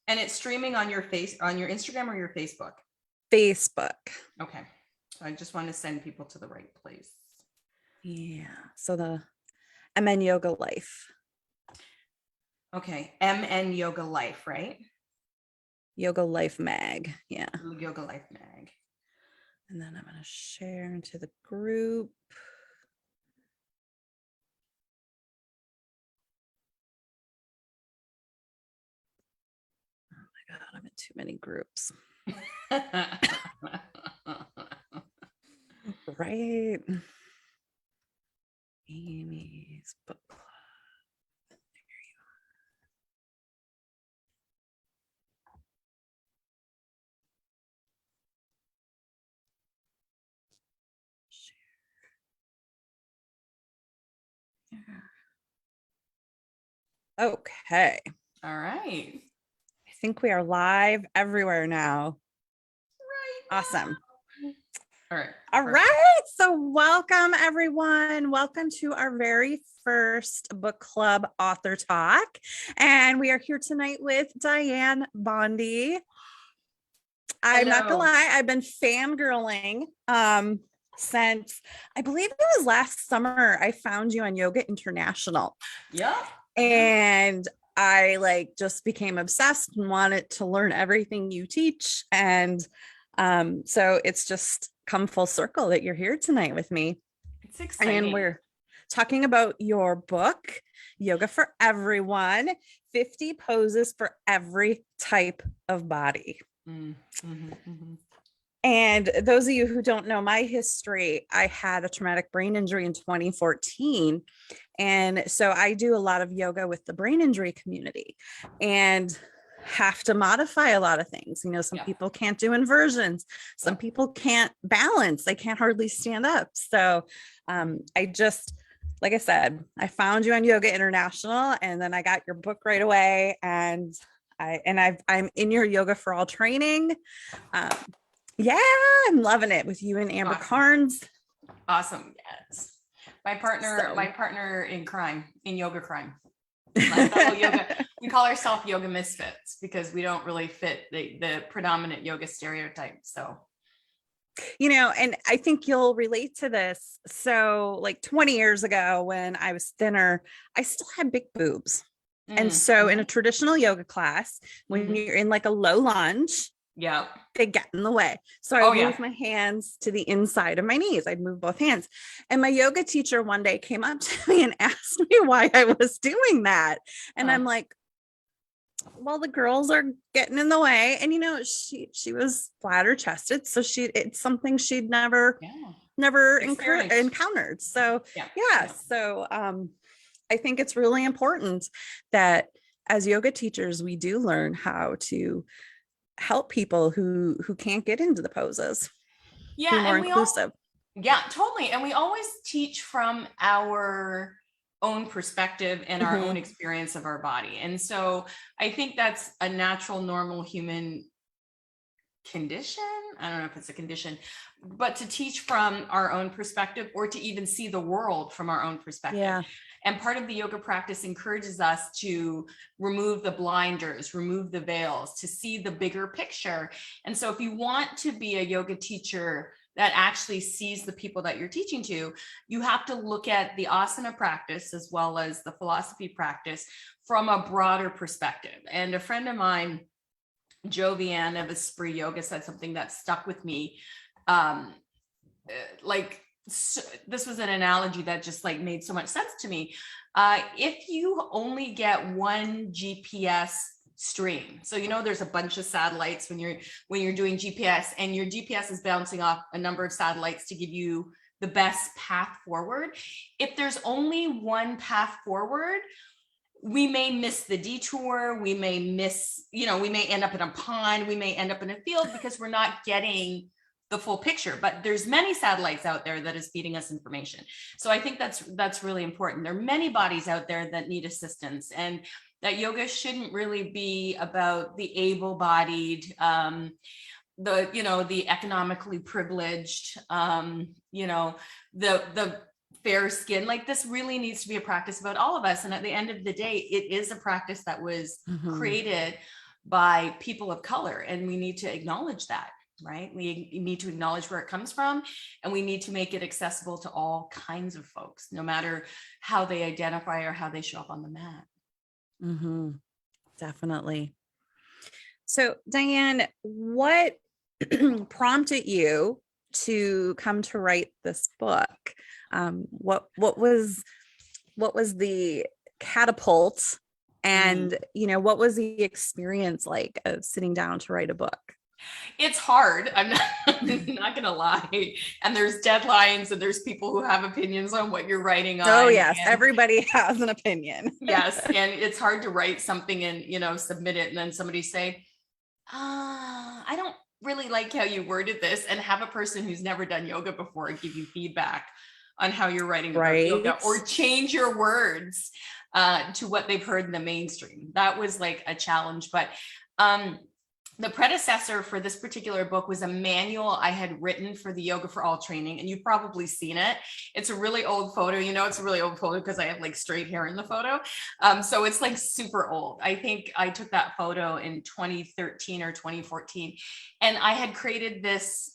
And it's streaming on your Instagram or your Facebook? Facebook. Okay. So I just want to send people to the right place. Yeah. So the MN Yoga Life. Okay. MN Yoga Life, right? Yoga Life Mag. Yeah. Yoga Life Mag. And then I'm going to share into the group. Oh my God, I'm in too many groups. Right. Amy's book club. There you are. Share. Okay. All right. I think we are live everywhere now. Right. Awesome. All right. All right. So welcome, everyone. Welcome to our very first book club author talk. And we are here tonight with Dianne Bondy. I'm not gonna lie, I've been fangirling since I believe it was last summer. I found you on Yoga International. Yeah. And I just became obsessed and wanted to learn everything you teach. And so it's just come full circle that you're here tonight with me. It's exciting. And we're talking about your book, Yoga for Everyone, 50 poses for every type of body. And those of you who don't know my history, I had a traumatic brain injury in 2014. And so I do a lot of yoga with the brain injury community and have to modify a lot of things. You know, some people can't do inversions. Some people can't balance. They can't hardly stand up. So like I said, I found you on Yoga International, and then I got your book right away. And I'm in your Yoga for All training. Yeah, I'm loving it with you and Amber Carnes. Awesome. Yes. My partner in crime, in yoga crime. Yoga. We call ourselves Yoga Misfits because we don't really fit the predominant yoga stereotype. So, you know, and I think you'll relate to this. So like 20 years ago when I was thinner, I still had big boobs. And so in a traditional yoga class, when you're in like a low lunge, they get in the way. So I would move my hands to the inside of my knees. I'd move both hands. And my yoga teacher one day came up to me and asked me why I was doing that. And I'm like, well, the girls are getting in the way. And, you know, she was flatter chested. So it's something she'd never encountered. So, So I think it's really important that as yoga teachers, we do learn how to help people who can't get into the poses. Be more inclusive. Totally. And we always teach from our own perspective and our own experience of our body. And so I think that's a natural, normal human condition. I don't know if it's a condition, but to teach from our own perspective or to even see the world from our own perspective. Yeah. And part of the yoga practice encourages us to remove the blinders, remove the veils, to see the bigger picture. And so if you want to be a yoga teacher that actually sees the people that you're teaching to, you have to look at the asana practice as well as the philosophy practice from a broader perspective. And a friend of mine, Jovianne of Esprit Yoga, said something that stuck with me. So this was an analogy that just like made so much sense to me. If you only get one GPS stream, so you know there's a bunch of satellites when you're doing GPS, and your GPS is bouncing off a number of satellites to give you the best path forward. If there's only one path forward, we may miss the detour, we may end up in a pond, we may end up in a field because we're not getting the full picture. But there's many satellites out there that is feeding us information. So I think that's really important. There are many bodies out there that need assistance, and that yoga shouldn't really be about the able-bodied, the economically privileged, the fair skin. Like, this really needs to be a practice about all of us. And at the end of the day, it is a practice that was created by people of color. And we need to acknowledge that, right? We need to acknowledge where it comes from, and we need to make it accessible to all kinds of folks, no matter how they identify or how they show up on the mat. Mm-hmm. Definitely. So, Dianne, what prompted you to come to write this book? What was the catapult, and what was the experience like of sitting down to write a book? It's hard. I'm not gonna lie. And there's deadlines, and there's people who have opinions on what you're writing on. Oh yes, everybody has an opinion. Yes, and it's hard to write something and submit it, and then somebody say, I don't really like how you worded this, and have a person who's never done yoga before give you feedback on how you're writing about yoga, or change your words to what they've heard in the mainstream. That was like a challenge. But the predecessor for this particular book was a manual I had written for the Yoga for All training, and you've probably seen it. It's a really old photo. It's a really old photo because I have like straight hair in the photo. So it's like super old. I think I took that photo in 2013 or 2014. And I had created this,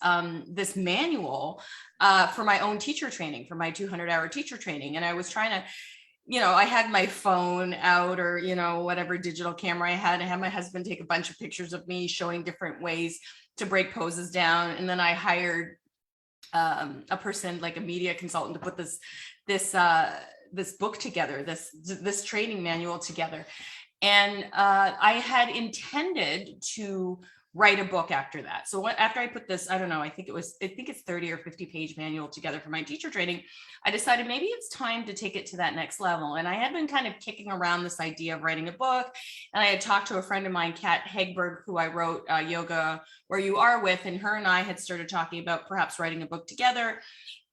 this manual for my own teacher training, for my 200-hour teacher training. And I was trying to, I had my phone out, or, whatever digital camera I had. I had my husband take a bunch of pictures of me showing different ways to break poses down. And then I hired a person, like a media consultant, to put this book together, this training manual together. And I had intended to write a book after that. So after I put this, I don't know, I think it's 30 or 50 page manual together for my teacher training, I decided maybe it's time to take it to that next level. And I had been kind of kicking around this idea of writing a book. And I had talked to a friend of mine, Kat Hegberg, who I wrote Yoga Where You Are with, and her and I had started talking about perhaps writing a book together.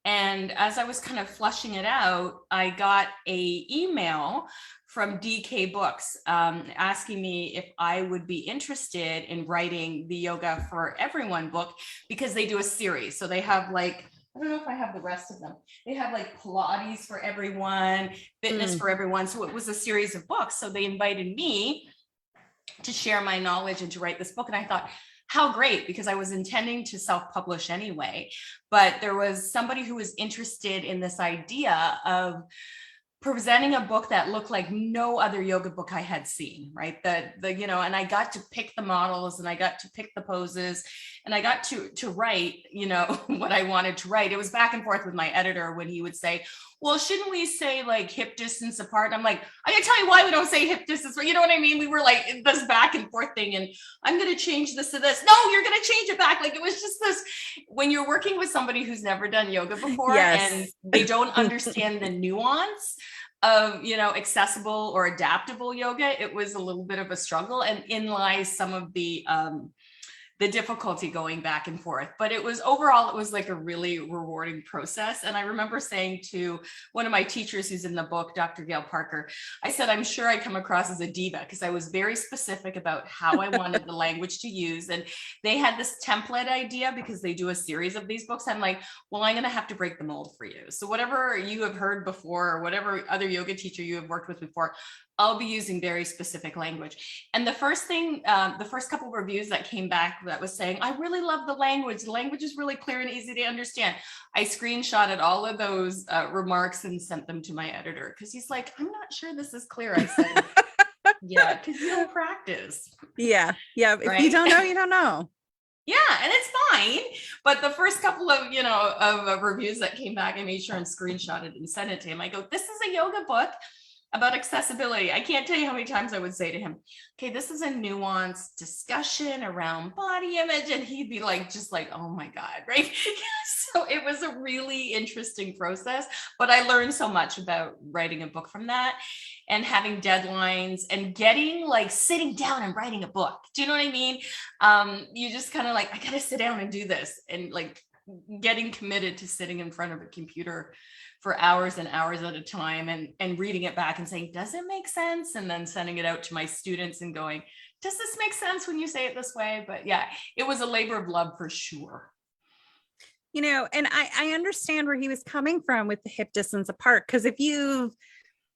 And as I was kind of flushing it out, I got an email from DK Books asking me if I would be interested in writing the Yoga for Everyone book, because they do a series. So they have like, I don't know if I have the rest of them. They have like Pilates for everyone, fitness for everyone. So it was a series of books. So they invited me to share my knowledge and to write this book. And I thought, how great, because I was intending to self-publish anyway. But there was somebody who was interested in this idea of presenting a book that looked like no other yoga book I had seen, right? And I got to pick the models, and I got to pick the poses, and I got to write, what I wanted to write. It was back and forth with my editor when he would say, well, shouldn't we say like hip distance apart? And I'm like, I gotta tell you why we don't say hip distance. You know what I mean? We were like this back and forth thing, and I'm gonna change this to this. No, you're gonna change it back. Like it was just this, when you're working with somebody who's never done yoga before, yes, and they don't understand the nuance of, accessible or adaptable yoga, it was a little bit of a struggle, and in lies some of the difficulty going back and forth. But it was like a really rewarding process. And I remember saying to one of my teachers who's in the book, Dr. Gail Parker, I said, I'm sure I come across as a diva, because I was very specific about how I wanted the language to use. And they had this template idea, because they do a series of these books. I'm like, well, I'm going to have to break the mold for you. So whatever you have heard before, or whatever other yoga teacher you have worked with before, I'll be using very specific language. And the first couple of reviews that came back that was saying, I really love the language. The language is really clear and easy to understand. I screenshotted all of those remarks and sent them to my editor, because he's like, I'm not sure this is clear. I said, yeah, because you don't practice. Yeah. If right? You don't know, you don't know. Yeah, and it's fine. But the first couple of, of reviews that came back, I made sure and screenshotted and sent it to him. I go, this is a yoga book about accessibility. I can't tell you how many times I would say to him, okay, this is a nuanced discussion around body image. And he'd be like, just like, oh my God, right? So it was a really interesting process, but I learned so much about writing a book from that, and having deadlines, and getting like sitting down and writing a book. Do you know what I mean? You just kind of like, I got to sit down and do this, and like getting committed to sitting in front of a computer for hours and hours at a time, and reading it back and saying, does it make sense? And then sending it out to my students and going, does this make sense when you say it this way? But yeah, it was a labor of love for sure. And I understand where he was coming from with the hip distance apart, because if you've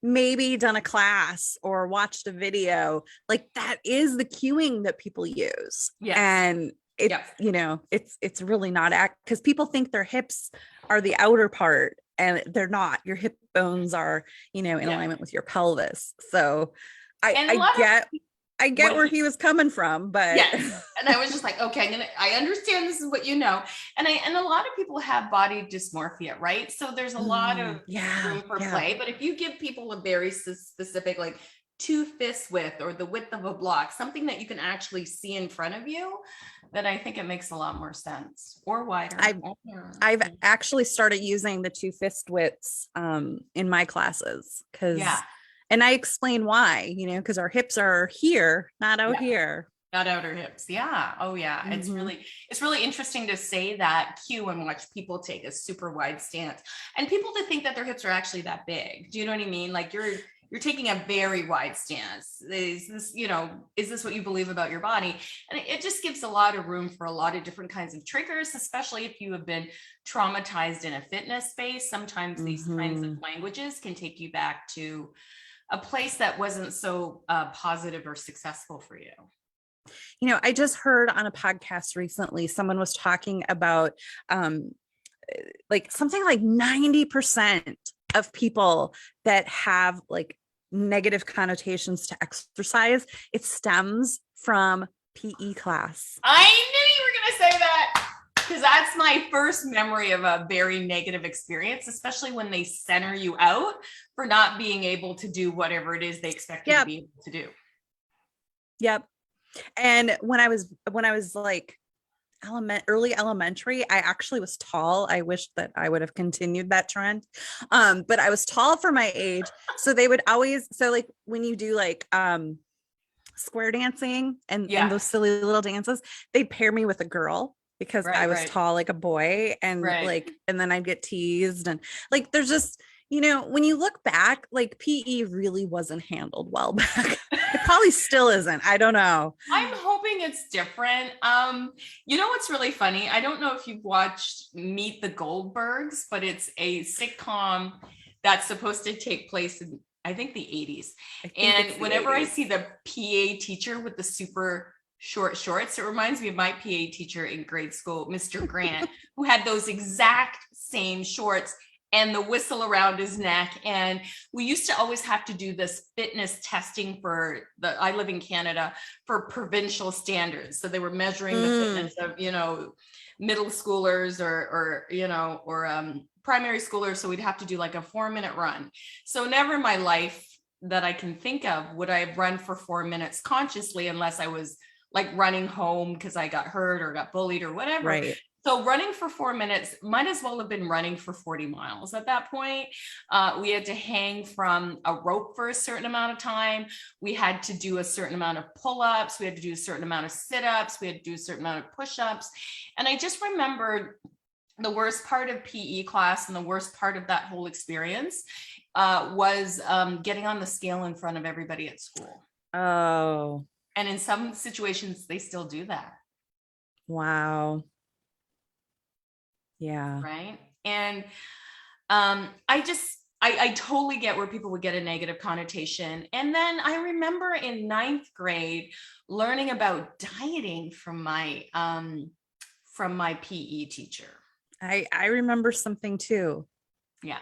maybe done a class or watched a video, like that is the cueing that people use. Yes. And it's, Yep. it's really not because people think their hips are the outer part and they're not. Your hip bones are, in alignment with your pelvis. So And a I lot get what where he- he was coming from, but yes. And I was just like, okay, I understand this is what you know. And a lot of people have body dysmorphia, right? So there's a lot of room for play. But if you give people a very specific, like 2 fists width or the width of a block, something that you can actually see in front of you, then I think it makes a lot more sense. Or wider. I've actually started using the 2 fist widths in my classes because and I explain why, because our hips are here, not out here. Not outer hips. Yeah. Oh yeah. Mm-hmm. It's really interesting to say that cue and watch people take a super wide stance and people to think that their hips are actually that big. Do you know what I mean? Like you're taking a very wide stance. Is this what you believe about your body? And it just gives a lot of room for a lot of different kinds of triggers, especially if you have been traumatized in a fitness space. Sometimes these kinds of languages can take you back to a place that wasn't so positive or successful for you. I just heard on a podcast recently, someone was talking about like something like 90% of people that have like negative connotations to exercise, it stems from PE class. I knew you were going to say that because that's my first memory of a very negative experience, especially when they center you out for not being able to do whatever it is they expect you to be able to do. Yep. And when I was like early elementary, I actually was tall. I wish that I would have continued that trend. But I was tall for my age. So they would always, like when you do like square dancing and those silly little dances, they'd pair me with a girl because I was tall like a boy. And and then I'd get teased. And like there's just, when you look back, like PE really wasn't handled well back. It probably still isn't. I don't know. I'm hoping it's different. What's really funny? I don't know if you've watched Meet the Goldbergs, but it's a sitcom that's supposed to take place in, I think, the 80s. And whenever I see the PA teacher with the super short shorts, it reminds me of my PA teacher in grade school, Mr. Grant, who had those exact same shorts and the whistle around his neck. And we used to always have to do this fitness testing I live in Canada, for provincial standards. So they were measuring the fitness of, middle schoolers or primary schoolers. So we'd have to do like a 4-minute run. So never in my life that I can think of would I run for 4 minutes consciously, unless I was like running home because I got hurt or got bullied or whatever. Right. So running for 4 minutes might as well have been running for 40 miles at that point. We had to hang from a rope for a certain amount of time. We had to do a certain amount of pull-ups. We had to do a certain amount of sit-ups. We had to do a certain amount of push-ups. And I just remembered the worst part of PE class and the worst part of that whole experience was getting on the scale in front of everybody at school. Oh. And in some situations, they still do that. Wow. Yeah. Right. And I totally get where people would get a negative connotation. And then I remember in 9th grade learning about dieting from my PE teacher. I remember something too. Yeah.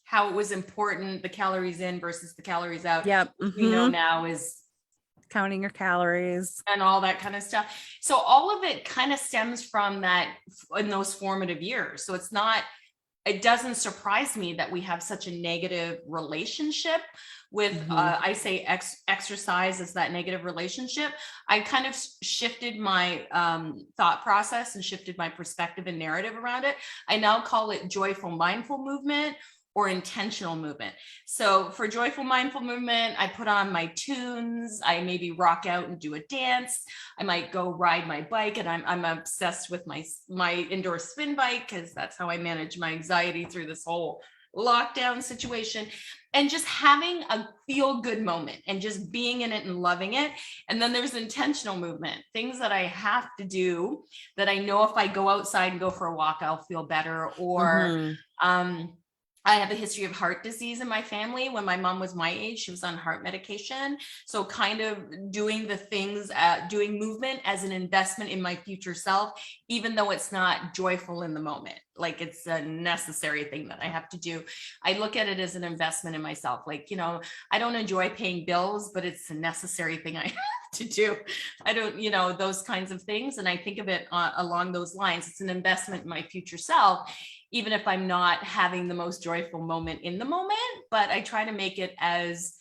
How it was important, the calories in versus the calories out. Yep. We know now is counting your calories and all that kind of stuff. So all of it kind of stems from that in those formative years. So it doesn't surprise me that we have such a negative relationship with, I say exercise as that negative relationship. I kind of shifted my thought process and shifted my perspective and narrative around it. I now call it joyful, mindful movement or intentional movement. So for joyful, mindful movement, I put on my tunes. I maybe rock out and do a dance. I might go ride my bike, and I'm obsessed with my indoor spin bike because that's how I manage my anxiety through this whole lockdown situation. And just having a feel good moment and just being in it and loving it. And then there's intentional movement, things that I have to do that I know if I go outside and go for a walk, I'll feel better. Or I have a history of heart disease in my family. When my mom was my age, she was on heart medication. So kind of doing the things, doing movement as an investment in my future self, even though it's not joyful in the moment, like it's a necessary thing that I have to do. I look at it as an investment in myself. Like, I don't enjoy paying bills, but it's a necessary thing I have to do. I don't, those kinds of things. And I think of it along those lines. It's an investment in my future self, even if I'm not having the most joyful moment in the moment, but I try to make it as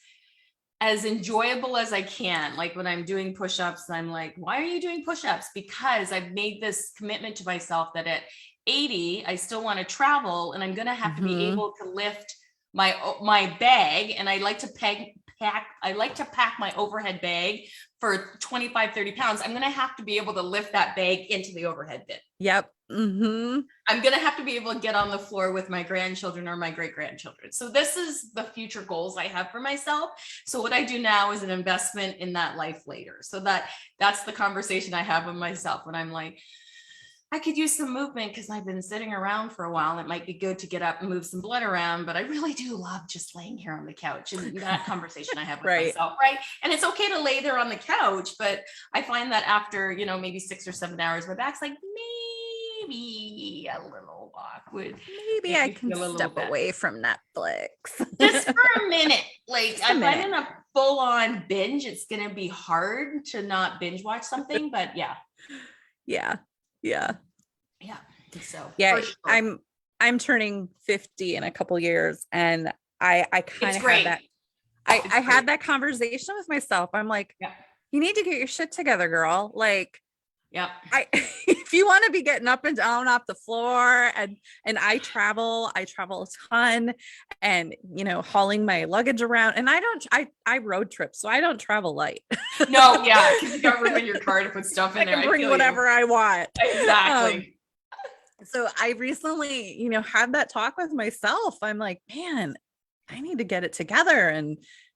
enjoyable as I can. Like when I'm doing push-ups, I'm like, why are you doing push-ups? Because I've made this commitment to myself that at 80, I still want to travel, and I'm going to have to be able to lift my bag. And I like to pack my overhead bag for 25, 30 pounds. I'm going to have to be able to lift that bag into the overhead bin. Yep. Mm-hmm. I'm going to have to be able to get on the floor with my grandchildren or my great grandchildren. So this is the future goals I have for myself. So what I do now is an investment in that life later. So that's the conversation I have with myself when I'm like, I could use some movement because I've been sitting around for a while. It might be good to get up and move some blood around, but I really do love just laying here on the couch. And that conversation I have with myself, right? And it's okay to lay there on the couch, but I find that after, maybe 6 or 7 hours, my back's like, maybe a little awkward. Maybe I can step away from Netflix. Just for a minute. Like if I'm in a full-on binge, it's going to be hard to not binge watch something, but yeah. Yeah. So yeah, sure. I'm turning 50 in a couple years, and I kind of had that. I had that conversation with myself. I'm like, you need to get your shit together, girl. Like, if you want to be getting up and down off the floor, and I travel a ton, and hauling my luggage around, and I road trip, so I don't travel light. No, because you got room in your car to put stuff in there. I can bring whatever I want. Exactly. So I recently, had that talk with myself. I'm like, man, I need to get it together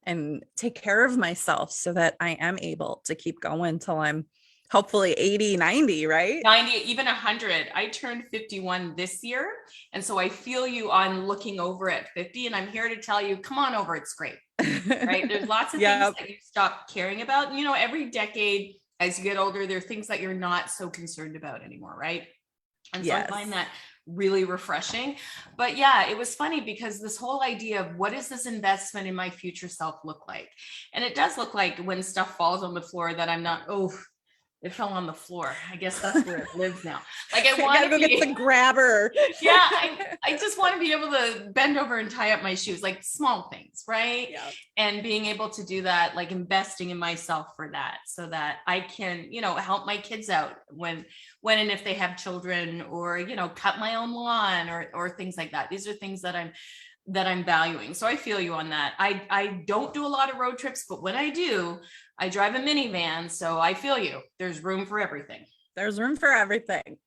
and take care of myself so that I am able to keep going till I'm hopefully 80, 90, right? 90, even 100. I turned 51 this year. And so I feel you on looking over at 50. And I'm here to tell you, come on over. It's great. Right? There's lots of things that you stop caring about. And, every decade as you get older, there are things that you're not so concerned about anymore. Right. And so I find that really refreshing. But yeah, it was funny because this whole idea of what does this investment in my future self look like? And it does look like when stuff falls on the floor that I'm not, it fell on the floor. I guess that's where it lives now. Like I want to go get the grabber. Yeah, I just want to be able to bend over and tie up my shoes, like small things, right? Yeah. And being able to do that, like investing in myself for that, so that I can, help my kids out when and if they have children, or cut my own lawn or things like that. These are things that I'm valuing. So I feel you on that. I don't do a lot of road trips, but when I do, I drive a minivan. So I feel you. There's room for everything. There's room for everything.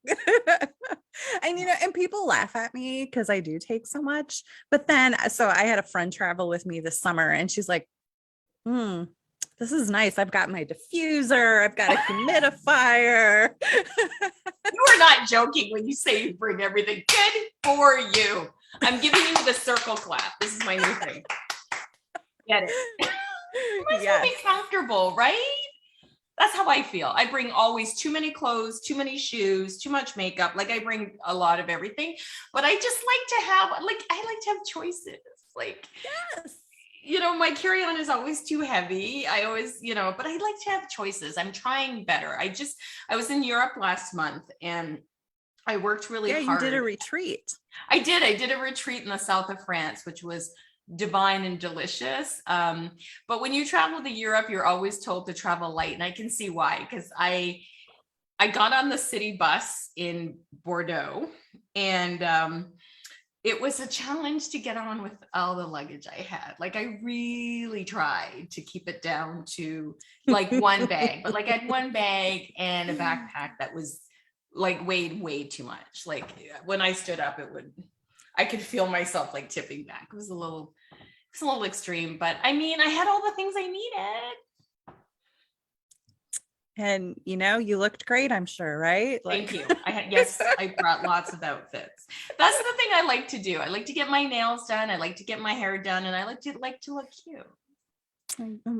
And, and people laugh at me because I do take so much. But then, so I had a friend travel with me this summer, and she's like, this is nice. I've got my diffuser. I've got a humidifier. You are not joking when you say you bring everything. Good for you. I'm giving you the circle clap. This is my new thing. Get it? You might as well be comfortable, right? That's how I feel. I bring always too many clothes, too many shoes, too much makeup. Like I bring a lot of everything, but I just like to have choices. Like, my carry-on is always too heavy. I always, but I like to have choices. I'm trying better. I was in Europe last month, and I worked really hard. You did a retreat. I did a retreat in the south of France, which was divine and delicious. But when you travel to Europe, you're always told to travel light. And I can see why, because I got on the city bus in Bordeaux, and it was a challenge to get on with all the luggage I had. Like I really tried to keep it down to like one bag, but like I had one bag and a backpack that was like weighed way too much. Like when I stood up, I could feel myself like tipping back. It was a little extreme, but I mean, I had all the things I needed. And you looked great, I'm sure, right? Thank you. Yes, I brought lots of outfits. That's the thing I like to do. I like to get my nails done. I like to get my hair done, and I like to look cute.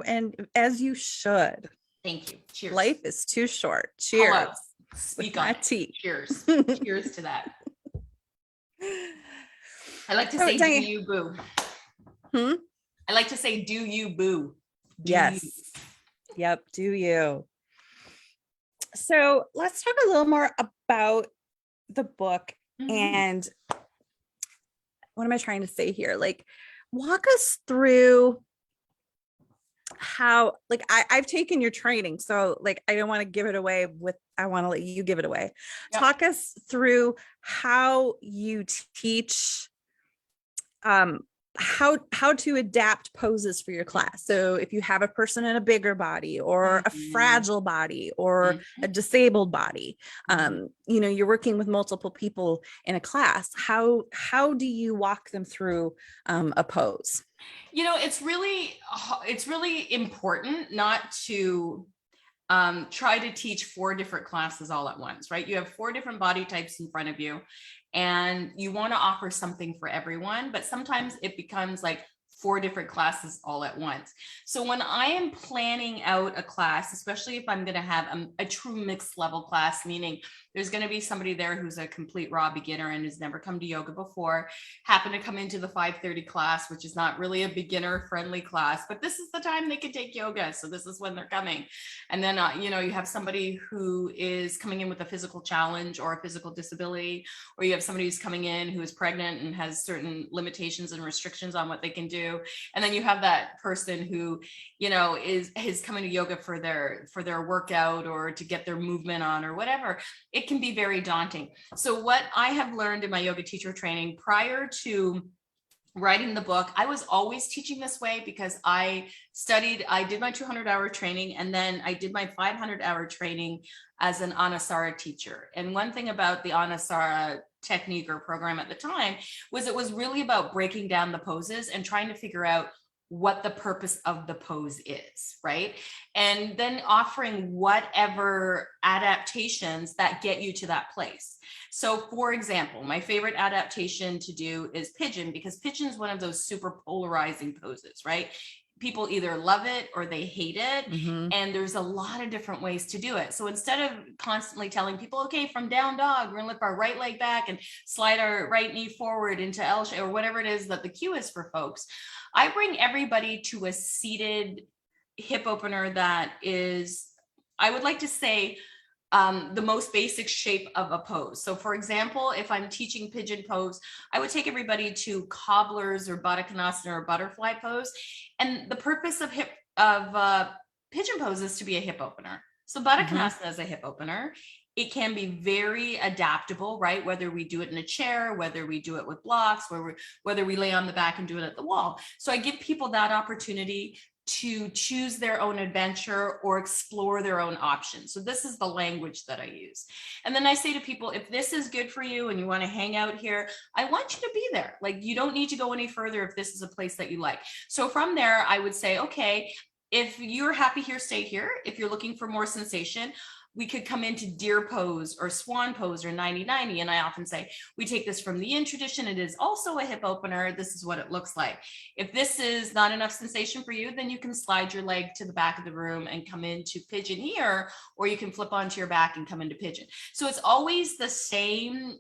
And as you should. Thank you. Cheers. Life is too short. Cheers. Hello. Speak on it. Tea. Cheers. Cheers to that. I like to say, do you boo? I like to say, do you boo? Yes. You. Yep. Do you? So let's talk a little more about the book. And what am I trying to say here? Like, walk us through how, like, I've taken your training, so like I don't want to give it away I want to let you give it away. Yep. Talk us through how you teach how to adapt poses for your class. So if you have a person in a bigger body or a fragile body or a disabled body, you're working with multiple people in a class. How do you walk them through a pose? It's really important not to try to teach 4 different classes all at once, right? You have 4 different body types in front of you, and you want to offer something for everyone, but sometimes it becomes like 4 different classes all at once. So when I am planning out a class, especially if I'm going to have a true mixed level class, meaning there's going to be somebody there who's a complete raw beginner and has never come to yoga before, happen to come into the 5:30 class, which is not really a beginner friendly class, but this is the time they can take yoga. So this is when they're coming. And then, you have somebody who is coming in with a physical challenge or a physical disability, or you have somebody who's coming in who is pregnant and has certain limitations and restrictions on what they can do. And then you have that person who, is coming to yoga for their workout or to get their movement on or whatever. It can be very daunting. So what I have learned in my yoga teacher training prior to writing the book, I was always teaching this way because I did my 200-hour training, and then I did my 500-hour training as an Anusara teacher. And one thing about the Anusara technique or program at the time was it was really about breaking down the poses and trying to figure out what the purpose of the pose is, right? And then offering whatever adaptations that get you to that place. So for example, my favorite adaptation to do is pigeon, because pigeon is one of those super polarizing poses, right? People either love it or they hate it. And there's a lot of different ways to do it. So instead of constantly telling people, okay, from down dog, we're gonna lift our right leg back and slide our right knee forward into L shape or whatever it is that the cue is for folks, I bring everybody to a seated hip opener that is, I would like to say, the most basic shape of a pose. So for example, if I'm teaching pigeon pose, I would take everybody to cobblers or Baddha Konasana or butterfly pose. And the purpose of pigeon pose is to be a hip opener. So Baddha Konasana is a hip opener. It can be very adaptable, right? Whether we do it in a chair, whether we do it with blocks, whether we lay on the back and do it at the wall. So I give people that opportunity to choose their own adventure or explore their own options. So this is the language that I use. And then I say to people, if this is good for you and you want to hang out here, I want you to be there. Like, you don't need to go any further if this is a place that you like. So from there, I would say, okay, if you're happy here, stay here. If you're looking for more sensation, we could come into deer pose or swan pose or 90-90. And I often say, we take this from the yin tradition. It is also a hip opener. This is what it looks like. If this is not enough sensation for you, then you can slide your leg to the back of the room and come into pigeon here, or you can flip onto your back and come into pigeon. So it's always the same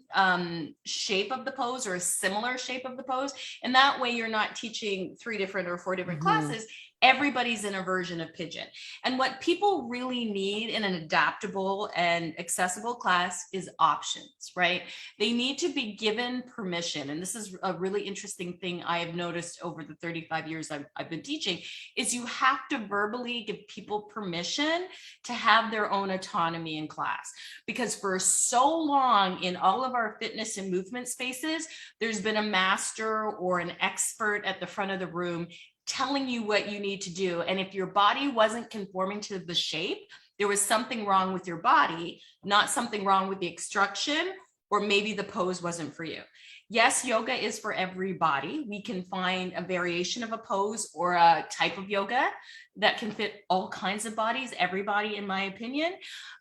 shape of the pose or a similar shape of the pose. And that way you're not teaching 3 different or 4 different classes. Everybody's in a version of pigeon. And what people really need in an adaptable and accessible class is options, right? They need to be given permission. And this is a really interesting thing I have noticed over the 35 years I've been teaching, is you have to verbally give people permission to have their own autonomy in class. Because for so long in all of our fitness and movement spaces, there's been a master or an expert at the front of the room telling you what you need to do. And if your body wasn't conforming to the shape, there was something wrong with your body, not something wrong with the instruction, or maybe the pose wasn't for you. Yes, yoga is for everybody. We can find a variation of a pose or a type of yoga that can fit all kinds of bodies, everybody, in my opinion.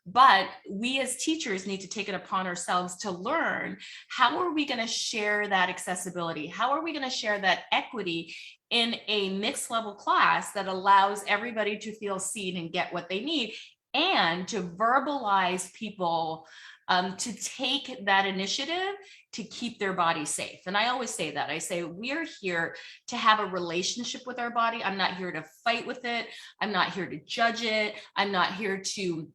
But we as teachers need to take it upon ourselves to learn, how are we going to share that accessibility? How are we going to share that equity in a mixed level class that allows everybody to feel seen and get what they need, and to verbalize people to take that initiative to keep their body safe. And I always say that. I say, we're here to have a relationship with our body. I'm not here to fight with it. I'm not here to judge it. I'm not here to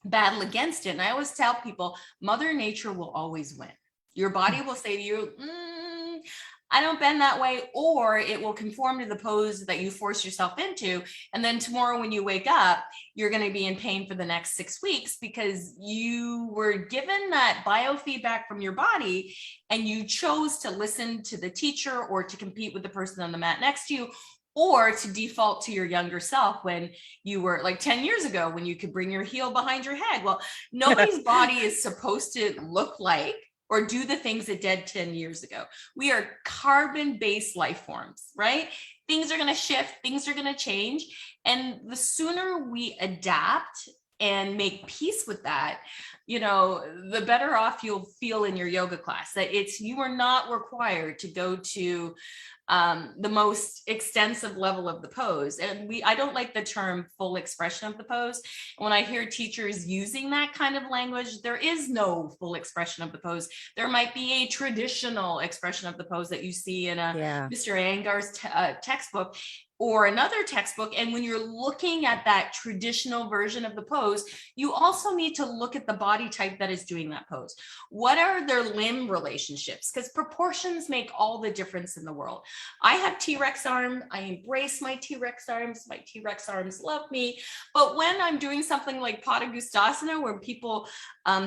battle against it. And I always tell people, Mother Nature will always win. Your body will say to you, I don't bend that way, or it will conform to the pose that you force yourself into. And then tomorrow when you wake up, you're going to be in pain for the next 6 weeks because you were given that biofeedback from your body and you chose to listen to the teacher or to compete with the person on the mat next to you, or to default to your younger self when you were like 10 years ago, when you could bring your heel behind your head. Well, nobody's body is supposed to look like or do the things it did 10 years ago. We are carbon-based life forms, right? Things are going to shift, things are going to change. And the sooner we adapt and make peace with that, the better off you'll feel in your yoga class. That you are not required to go to the most extensive level of the pose. And I don't like the term full expression of the pose. When I hear teachers using that kind of language, there is no full expression of the pose. There might be a traditional expression of the pose that you see in Mr. Angar's textbook or another textbook. And when you're looking at that traditional version of the pose, you also need to look at the body type that is doing that pose. What are their limb relationships? Because proportions make all the difference in the world. I have T-Rex arm. I embrace my T-Rex arms. My T-Rex arms love me. But when I'm doing something like Padangustasana, where people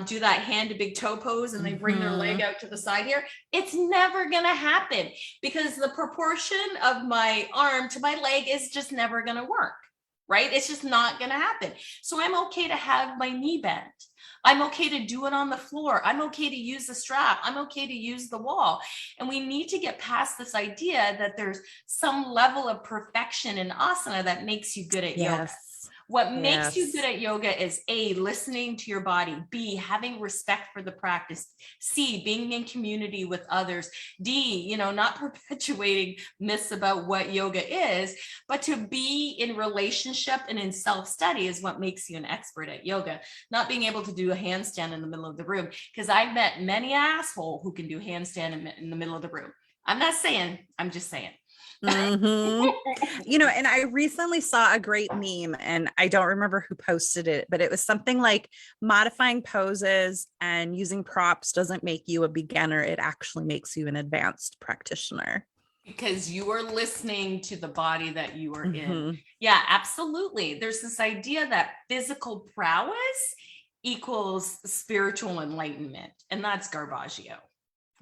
do that hand to big toe pose and they bring their leg out to the side here, it's never going to happen because the proportion of my arm to my leg is just never going to work, right? It's just not going to happen. So I'm okay to have my knee bent. I'm okay to do it on the floor. I'm okay to use the strap. I'm okay to use the wall. And we need to get past this idea that there's some level of perfection in asana that makes you good at yoga. What makes you good at yoga is A, listening to your body, B, having respect for the practice, C, being in community with others, D, not perpetuating myths about what yoga is, but to be in relationship and in self-study is what makes you an expert at yoga. Not being able to do a handstand in the middle of the room, because I've met many asshole who can do handstand in the middle of the room. I'm not saying, I'm just saying. And I recently saw a great meme, and I don't remember who posted it, but it was something like modifying poses and using props doesn't make you a beginner. It actually makes you an advanced practitioner. Because you are listening to the body that you are in. Yeah, absolutely. There's this idea that physical prowess equals spiritual enlightenment, and that's Garbaggio,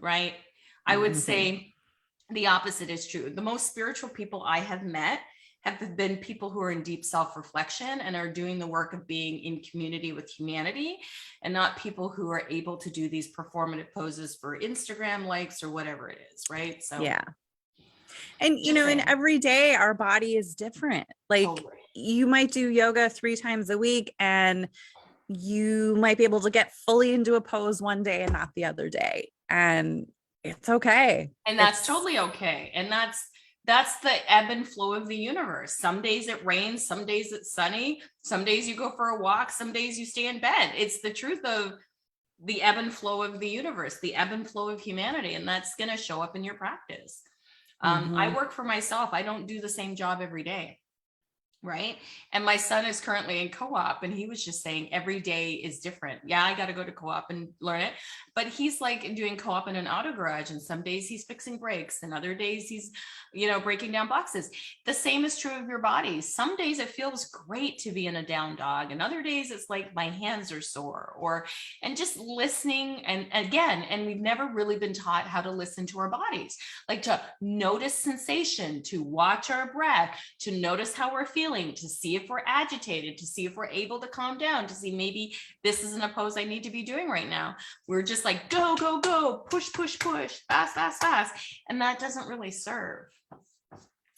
right? I would say the opposite is true. The most spiritual people I have met have been people who are in deep self-reflection and are doing the work of being in community with humanity, and not people who are able to do these performative poses for Instagram likes or whatever it is, right? So yeah. And in every day our body is different. Like you might do yoga 3 times a week and you might be able to get fully into a pose one day and not the other day. And it's okay. And that's totally okay. And that's the ebb and flow of the universe. Some days it rains, some days it's sunny, some days you go for a walk, some days you stay in bed. It's the truth of the ebb and flow of the universe, the ebb and flow of humanity. And that's going to show up in your practice. I work for myself. I don't do the same job every day. Right. And my son is currently in co-op, and he was just saying every day is different. Yeah, I got to go to co-op and learn it. But he's like doing co-op in an auto garage, and some days he's fixing brakes and other days he's, breaking down boxes. The same is true of your body. Some days it feels great to be in a down dog, and other days it's like my hands are sore, and just listening. And we've never really been taught how to listen to our bodies, like to notice sensation, to watch our breath, to notice how we're feeling. feeling, to see if we're agitated, to see if we're able to calm down, to see maybe this isn't a pose I need to be doing right now. We're just like, go, go, go, push, push, push, fast, fast, fast. And that doesn't really serve.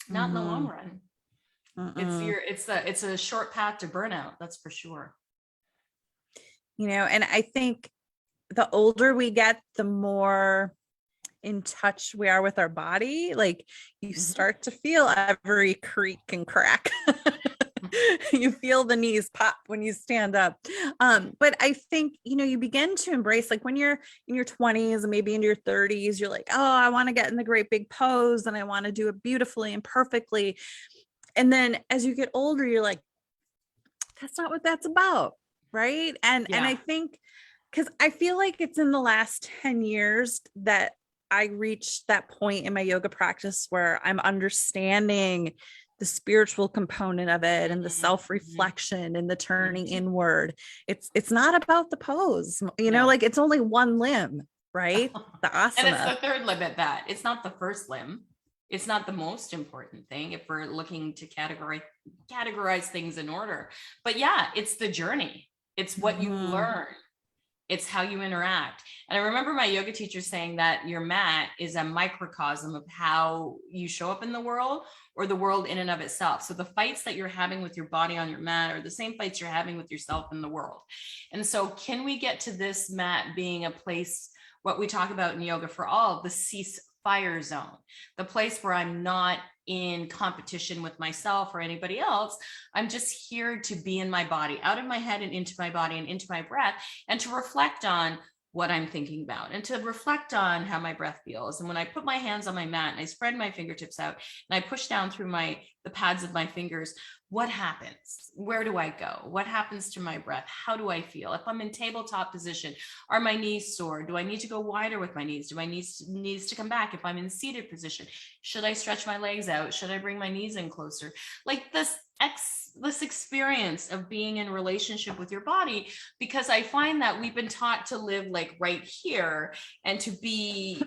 Not in the long run. It's a short path to burnout, that's for sure. And I think the older we get, the more in touch we are with our body. Like you start to feel every creak and crack. You feel the knees pop when you stand up. But I think, you begin to embrace, like when you're in your 20s and maybe into your 30s, you're like, oh, I want to get in the great big pose and I want to do it beautifully and perfectly. And then as you get older, you're like, that's not what that's about. Right. And I think, because I feel like it's in the last 10 years that I reached that point in my yoga practice where I'm understanding the spiritual component of it and the self-reflection and the turning inward. It's not about the pose, like it's only one limb, right? The asana. And it's the third limb at that. It's not the first limb. It's not the most important thing if we're looking to categorize things in order. But yeah, it's the journey. It's what you learn. It's how you interact. And I remember my yoga teacher saying that your mat is a microcosm of how you show up in the world, or the world in and of itself. So the fights that you're having with your body on your mat are the same fights you're having with yourself in the world. And so can we get to this mat being a place, what we talk about in Yoga for All, the ceasefire zone, the place where I'm not in competition with myself or anybody else. I'm just here to be in my body, out of my head and into my body and into my breath, and to reflect on what I'm thinking about and to reflect on how my breath feels. And when I put my hands on my mat and I spread my fingertips out and I push down through the pads of my fingers, what happens? Where do I go? What happens to my breath? How do I feel? If I'm in tabletop position, are my knees sore? Do I need to go wider with my knees? Do my knees to come back? If I'm in seated position, should I stretch my legs out? Should I bring my knees in closer? Like this experience of being in relationship with your body, because I find that we've been taught to live like right here and to be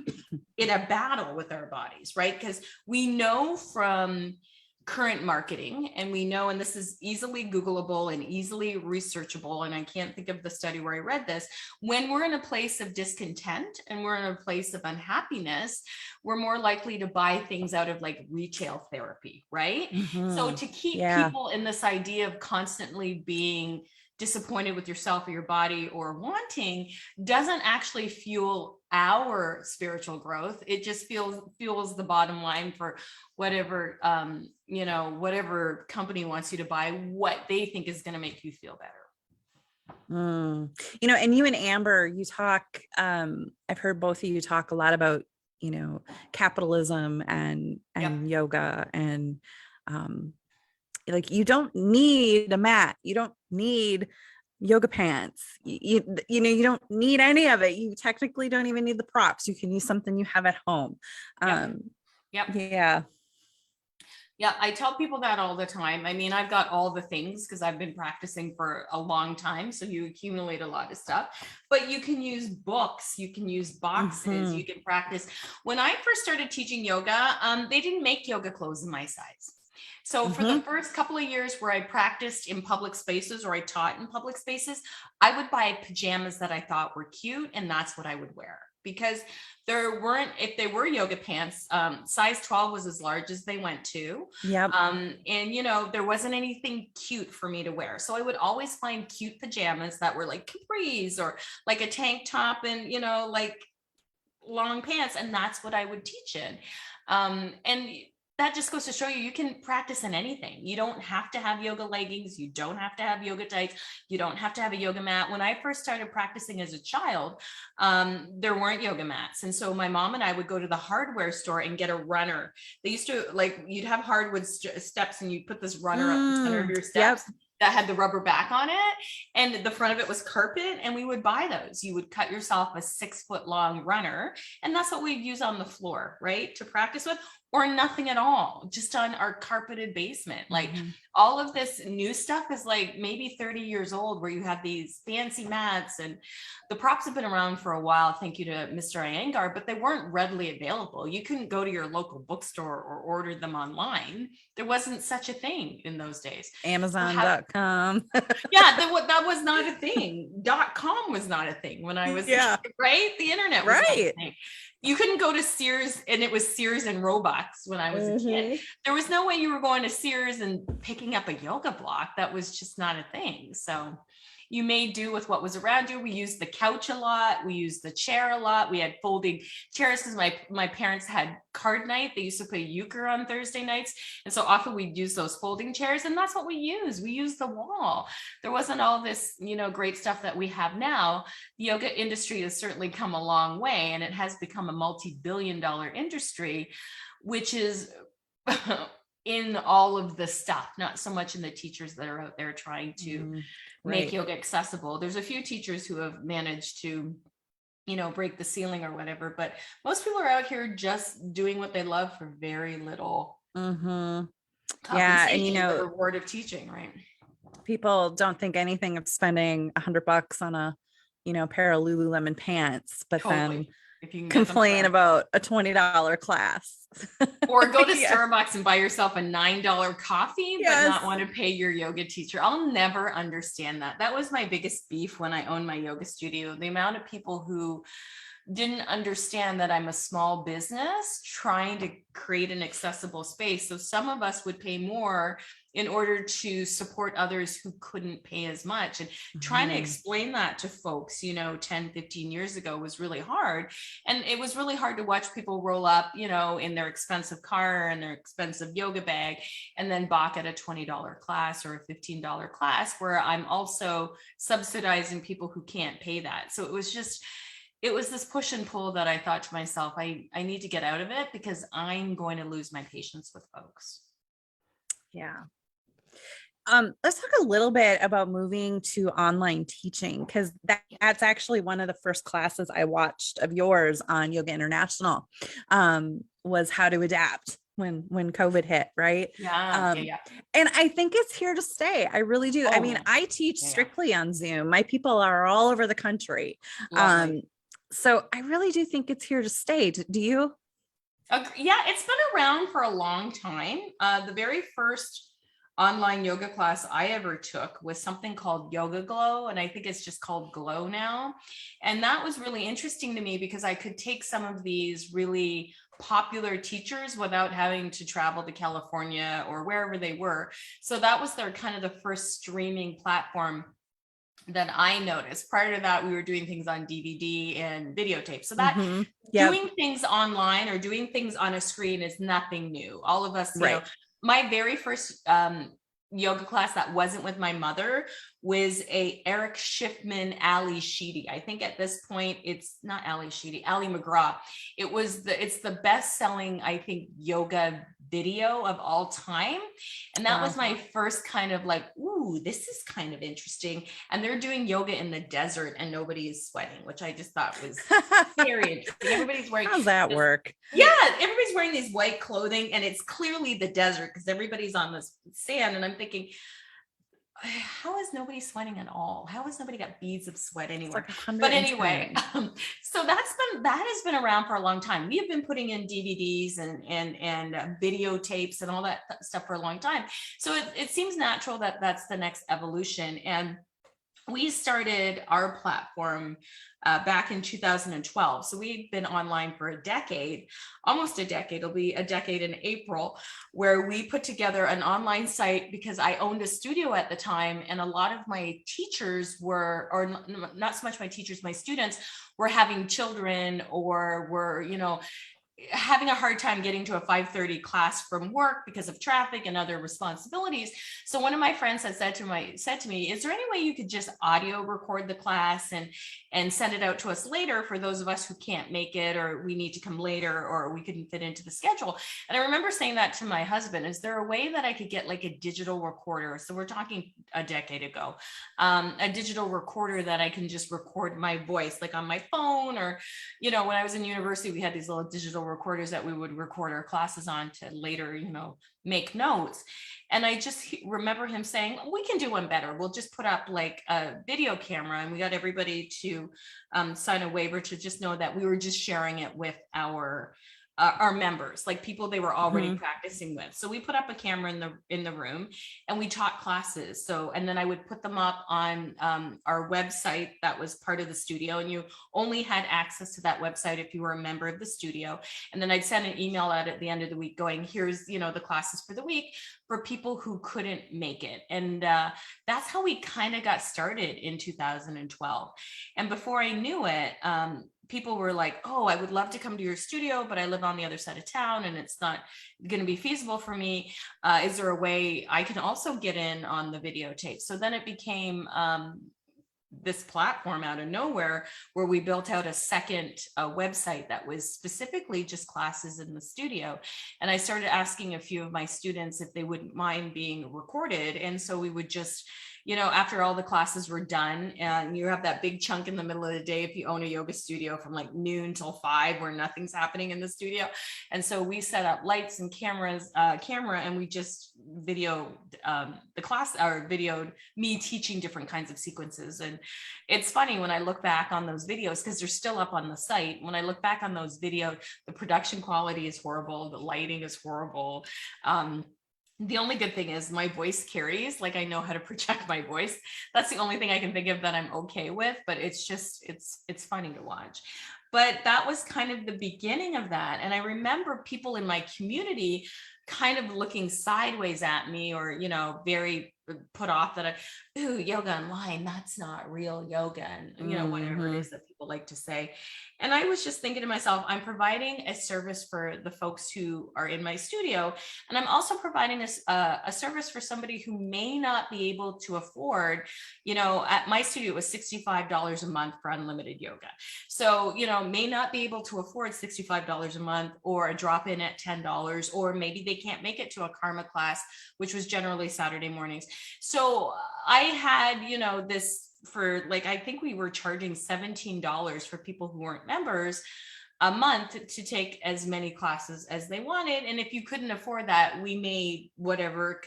in a battle with our bodies, right? Because we know from current marketing, and we know, and this is easily Googleable and easily researchable, and I can't think of the study where I read this, when we're in a place of discontent and we're in a place of unhappiness, we're more likely to buy things out of like retail therapy, right? So to keep people in this idea of constantly being disappointed with yourself or your body or wanting doesn't actually fuel our spiritual growth. It just fuels the bottom line for whatever whatever company wants you to buy what they think is going to make you feel better. And you and Amber, you talk, I've heard both of you talk a lot about capitalism and yoga, and like you don't need a mat, you don't need yoga pants, you don't need any of it. You technically don't even need the props. You can use something you have at home. Yeah, I tell people that all the time. I mean, I've got all the things because I've been practicing for a long time. So you accumulate a lot of stuff, but you can use books, you can use boxes, you can practice. When I first started teaching yoga, they didn't make yoga clothes in my size. So for the first couple of years where I practiced in public spaces or I taught in public spaces, I would buy pajamas that I thought were cute, and that's what I would wear. Because if they were yoga pants, size 12 was as large as they went to. And there wasn't anything cute for me to wear. So I would always find cute pajamas that were like capris or like a tank top and, like long pants. And that's what I would teach in. And that just goes to show you can practice in anything. You don't have to have yoga leggings. You don't have to have yoga tights. You don't have to have a yoga mat. When I first started practicing as a child, there weren't yoga mats. And so my mom and I would go to the hardware store and get a runner. They used to you'd have hardwood steps and you put this runner up the center of your steps. That had the rubber back on it, and the front of it was carpet, and we would buy those. You would cut yourself a 6-foot long runner, and that's what we'd use on the floor, right, to practice with. or nothing at all, just on our carpeted basement. Like Mm-hmm. all of this new stuff is like maybe 30 years old, where you have these fancy mats, and the props have been around for a while. Thank you to Mr. Iyengar, but they weren't readily available. You couldn't go to your local bookstore or order them online. There wasn't such a thing in those days. Amazon.com. Yeah, that was not a thing. .com was not a thing when I was Yeah. right. The internet was not a Right. thing. You couldn't go to Sears, and it was Sears and Roebuck when I was a kid. There was no way you were going to Sears and picking up a yoga block. That was just not a thing. So you made do with what was around you. We used the couch a lot. We used the chair a lot. We had folding chairs because my parents had card night. They used to play euchre on Thursday nights. And so often we'd use those folding chairs, and that's what we used. We used the wall. There wasn't all this, great stuff that we have now. The yoga industry has certainly come a long way, and it has become a multi-billion-dollar industry, which is in all of the stuff, not so much in the teachers that are out there trying to make yoga accessible. There's a few teachers who have managed to, break the ceiling or whatever, but most people are out here just doing what they love for very little Yeah. compensation, And the reward of teaching, right? people don't think anything of spending $100 on a, pair of Lululemon pants, but then If you can complain about a $20 class. Or go to Starbucks and buy yourself a $9 coffee, but not want to pay your yoga teacher. I'll never understand that. That was my biggest beef when I owned my yoga studio. The amount of people who didn't understand that I'm a small business trying to create an accessible space. So some of us would pay more in order to support others who couldn't pay as much. And trying to explain that to folks, 10, 15 years ago was really hard. And it was really hard to watch people roll up, in their expensive car and their expensive yoga bag, and then balk at a $20 class or a $15 class, where I'm also subsidizing people who can't pay that. So it was this push and pull that I thought to myself, I need to get out of it, because I'm going to lose my patience with folks. Yeah. Let's talk a little bit about moving to online teaching, because that's actually one of the first classes I watched of yours on Yoga International, was how to adapt when COVID hit, right? Yeah. And I think it's here to stay. I really do. I mean, I teach strictly on Zoom. My people are all over the country. So I really do think it's here to stay. Do you? Yeah, it's been around for a long time. The very first online yoga class I ever took was something called Yoga Glow, and I think it's just called Glow now. And that was really interesting to me, because I could take some of these really popular teachers without having to travel to California or wherever they were. So that was their kind of the first streaming platform that I noticed. Prior to that, we were doing things on DVD and videotape. So that doing things online or doing things on a screen is nothing new. All of us, my very first yoga class that wasn't with my mother was a Eric Schiffman, Ali Sheedy. I think at this point it's not Ali Sheedy, Ali McGraw. It's the best-selling, I think, yoga video of all time. And that was my first kind of like, ooh, this is kind of interesting. And they're doing yoga in the desert and nobody is sweating, which I just thought was very interesting. Everybody's wearing. How's that work? Yeah, everybody's wearing these white clothing, and it's clearly the desert because everybody's on this sand. And I'm thinking, how is nobody sweating at all? How has nobody got beads of sweat anywhere? But anyway, so that has been around for a long time. We have been putting in DVDs and videotapes and all that stuff for a long time. So it seems natural that that's the next evolution. And we started our platform back in 2012. So we've been online for a decade, almost a decade. It'll be a decade in April, where we put together an online site because I owned a studio at the time. And a lot of my teachers were, or not so much my teachers, my students were having children or were, having a hard time getting to a 5:30 class from work because of traffic and other responsibilities. So one of my friends had said to me, is there any way you could just audio record the class and send it out to us later for those of us who can't make it, or we need to come later, or we couldn't fit into the schedule? And I remember saying that to my husband, is there a way that I could get like a digital recorder? So we're talking a decade ago, a digital recorder that I can just record my voice like on my phone, or, when I was in university, we had these little digital recorders that we would record our classes on to later, make notes. And I just remember him saying, we can do one better. We'll just put up like a video camera, and we got everybody to sign a waiver to just know that we were just sharing it with our members, like people they were already practicing with. So we put up a camera in the room, and we taught classes. So, and then I would put them up on our website that was part of the studio, and you only had access to that website if you were a member of the studio. And then I'd send an email out at the end of the week going, here's, the classes for the week for people who couldn't make it. And that's how we kind of got started in 2012. And before I knew it, people were like, oh, I would love to come to your studio, but I live on the other side of town and it's not going to be feasible for me. Is there a way I can also get in on the videotape? So then it became this platform out of nowhere where we built out a second website that was specifically just classes in the studio. And I started asking a few of my students if they wouldn't mind being recorded. And so we would just, after all the classes were done, and you have that big chunk in the middle of the day if you own a yoga studio from like noon till 5 where nothing's happening in the studio. And so we set up lights and camera, and we just videoed the class, or videoed me teaching different kinds of sequences. And it's funny when I look back on those videos, because they're still up on the site. When I look back on those videos, the production quality is horrible. The lighting is horrible. The only good thing is my voice carries, like I know how to project my voice. That's the only thing I can think of that I'm okay with, but it's just, it's funny to watch. But that was kind of the beginning of that. And I remember people in my community kind of looking sideways at me, or, very put off that ooh, yoga online, that's not real yoga, and whatever it is that people like to say. And I was just thinking to myself, I'm providing a service for the folks who are in my studio, and I'm also providing a service for somebody who may not be able to afford, at my studio it was $65 a month for unlimited yoga. So, may not be able to afford $65 a month, or a drop in at $10, or maybe they can't make it to a karma class, which was generally Saturday mornings. So I had, this for like, I think we were charging $17 for people who weren't members a month to take as many classes as they wanted. And if you couldn't afford that, we made whatever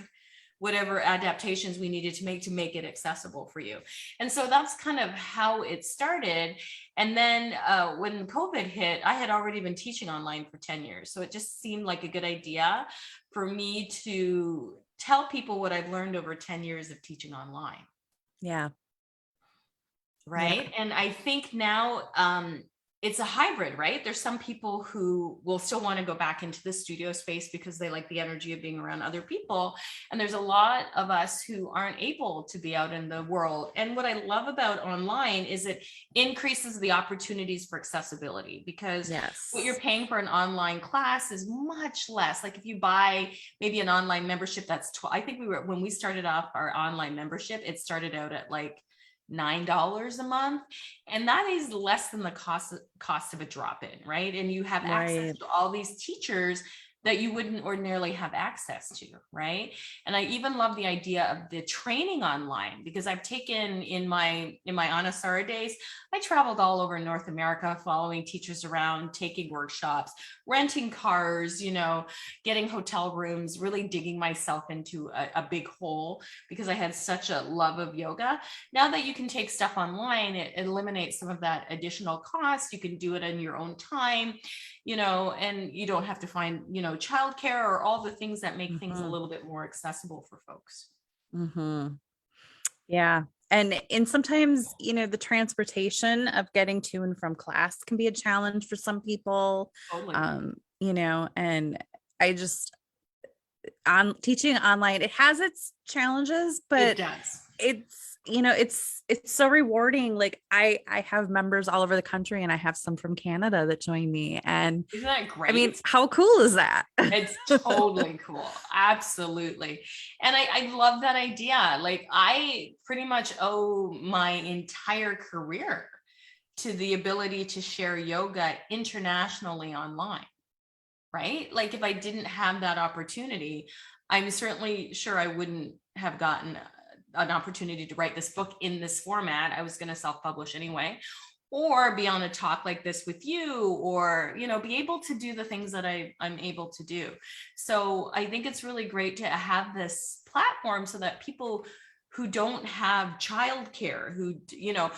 adaptations we needed to make it accessible for you. And so that's kind of how it started. And then when COVID hit, I had already been teaching online for 10 years. So it just seemed like a good idea for me to tell people what I've learned over 10 years of teaching online. Yeah. Right. Yeah. And I think now it's a hybrid, right? There's some people who will still want to go back into the studio space because they like the energy of being around other people. And there's a lot of us who aren't able to be out in the world. And what I love about online is it increases the opportunities for accessibility, because what you're paying for an online class is much less. Like if you buy maybe an online membership, I think when we started off our online membership, it started out at like $9 a month, and that is less than the cost of a drop-in, right? And you have access to all these teachers that you wouldn't ordinarily have access to, right? And I even love the idea of the training online, because I've taken in my Anasara days, I traveled all over North America, following teachers around, taking workshops, renting cars, getting hotel rooms, really digging myself into a big hole because I had such a love of yoga. Now that you can take stuff online, it eliminates some of that additional cost. You can do it in your own time, and you don't have to find, childcare or all the things that make things a little bit more accessible for folks. Yeah. And sometimes, the transportation of getting to and from class can be a challenge for some people. Totally. And I just, teaching online, it has its challenges, but it does. It's so rewarding. Like I have members all over the country, and I have some from Canada that join me. And isn't that great? I mean, how cool is that? It's totally cool. Absolutely. And I love that idea. Like I pretty much owe my entire career to the ability to share yoga internationally online, right? Like if I didn't have that opportunity, I'm certainly sure I wouldn't have gotten an opportunity to write this book in this format. I was going to self-publish anyway, or be on a talk like this with you, or, you know, be able to do the things that I'm able to do. So I think it's really great to have this platform so that people who don't have childcare, who, you know,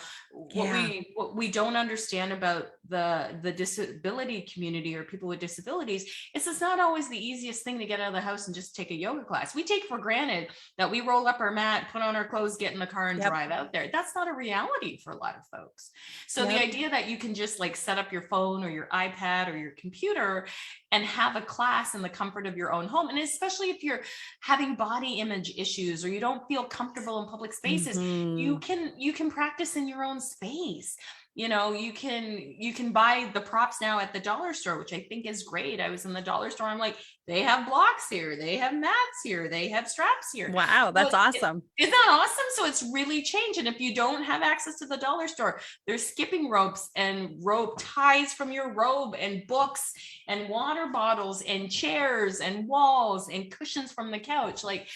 Yeah. what we don't understand about the disability community or people with disabilities is it's not always the easiest thing to get out of the house and just take a yoga class. We take for granted that we roll up our mat, put on our clothes, get in the car and Yep. drive out there. That's not a reality for a lot of folks. So the Yep. idea that you can just like set up your phone or your iPad or your computer and have a class in the comfort of your own home, and especially if you're having body image issues or you don't feel comfortable in public spaces, you can practice in your own space. You know, you can buy the props now at the dollar store, which I think is great. I was in the dollar store, I'm like, they have blocks here, they have mats here, they have straps here. Wow, that's awesome. Isn't that awesome? So it's really changed. And if you don't have access to the dollar store, there's skipping ropes and rope ties from your robe and books and water bottles and chairs and walls and cushions from the couch. Like,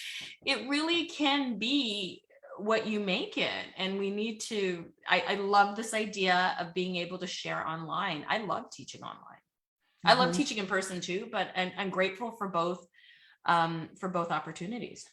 it really can be what you make it. And we need to, I love this idea of being able to share online. I love teaching online. I love teaching in person too, but I'm grateful for both opportunities.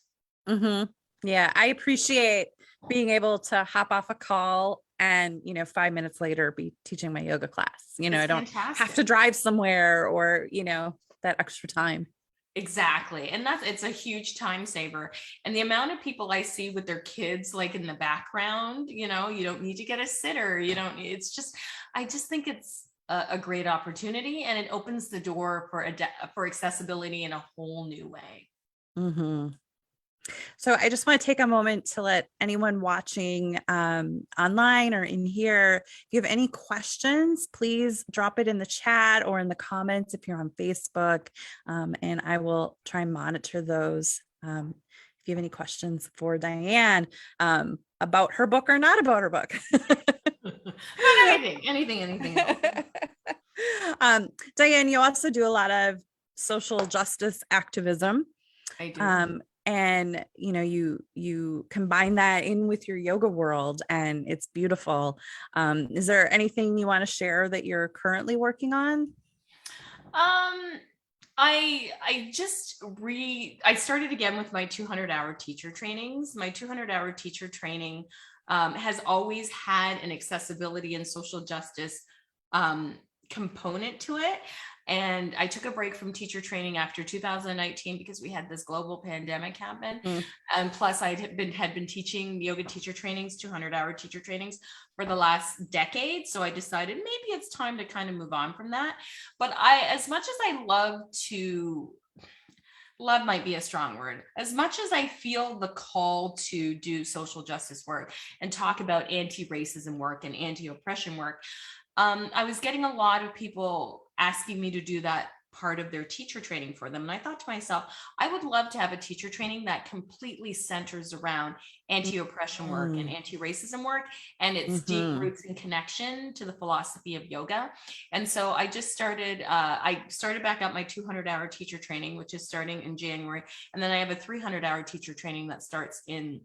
Yeah, I appreciate being able to hop off a call and, you know, 5 minutes later be teaching my yoga class. You know, It's I don't have fantastic. to drive somewhere or, you know, that extra time. Exactly. And it's a huge time saver. And the amount of people I see with their kids, like in the background, you know, you don't need to get a sitter. You don't, it's just, I just think it's a great opportunity, and it opens the door for accessibility in a whole new way. So I just want to take a moment to let anyone watching online or in here, if you have any questions, please drop it in the chat or in the comments if you're on Facebook, and I will try and monitor those. If you have any questions for Dianne about her book or not about her book. Not anything else. Dianne, you also do a lot of social justice activism. I do. And you know, you combine that in with your yoga world, and it's beautiful. Is there anything you want to share that you're currently working on? I started again with my 200-hour teacher trainings. My 200-hour teacher training has always had an accessibility and social justice component to it. And I took a break from teacher training after 2019 because we had this global pandemic happen. And plus I had been teaching yoga teacher trainings, 200-hour teacher trainings for the last decade. So I decided maybe it's time to kind of move on from that. But as much as I love might be a strong word. As much as I feel the call to do social justice work and talk about anti-racism work and anti-oppression work, I was getting a lot of people asking me to do that part of their teacher training for them. And I thought to myself, I would love to have a teacher training that completely centers around anti-oppression work and anti-racism work and its deep roots and connection to the philosophy of yoga. And so I just started, back up my 200-hour teacher training, which is starting in January. And then I have a 300-hour teacher training that starts in